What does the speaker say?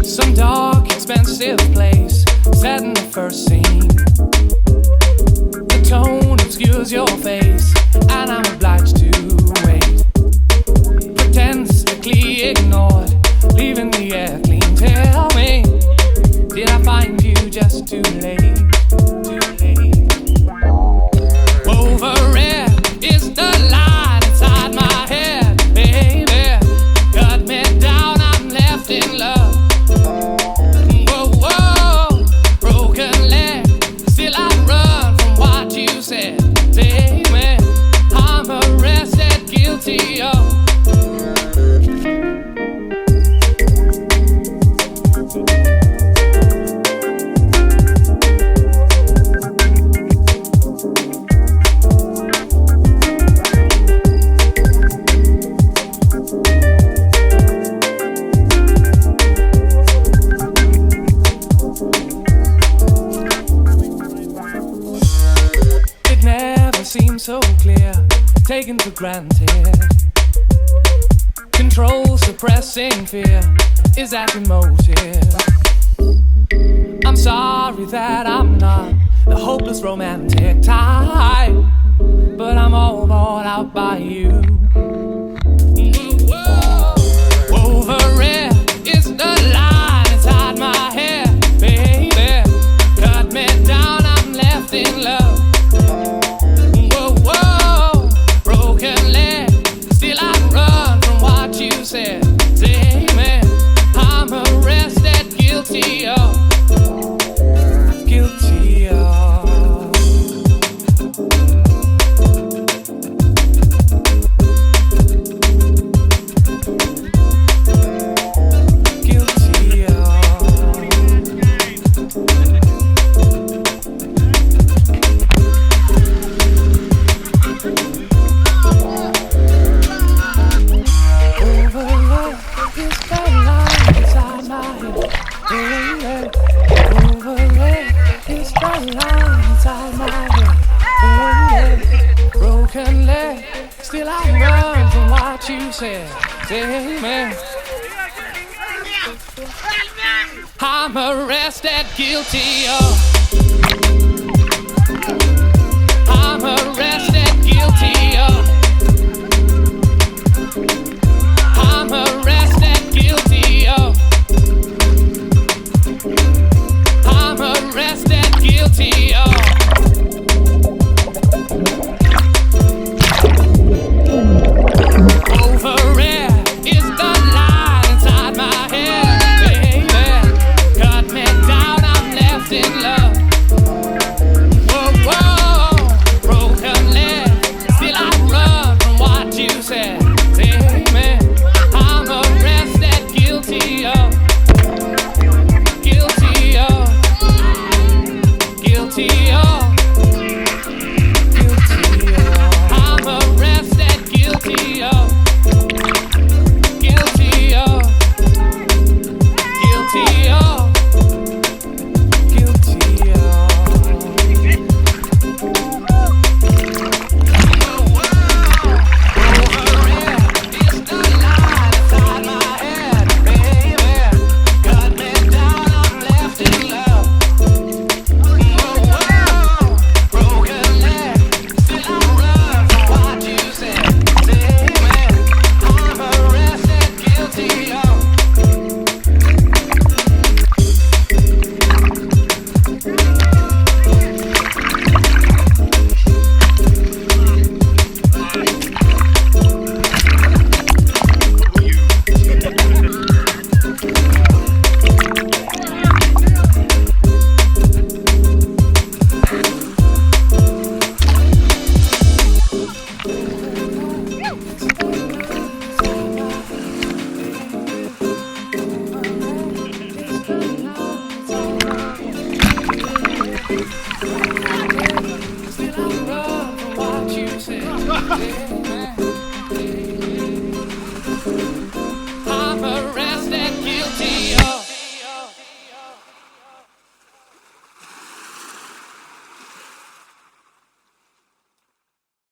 Some dark, expensive place, set in the first scene. The tone obscures your face, and I'm obliged to wait. Pretensively ignored, leaving the air clean. Tell me, did I find you just too late? Too late. Over it is the line inside my head, baby. Cut me down, I'm left in love. Seems so clear, taken for granted. Control, suppressing fear, is that the motive? I'm sorry that I'm not the hopeless romantic type, but I'm all bought out by you. Over it is the line inside my head, baby. Cut me down, I'm left in love. Said, say me, I'm arrested, guilty of, guilty of. Guilty of. Broken leg, still I run from what you said. Say me, I'm arrested, guilty of.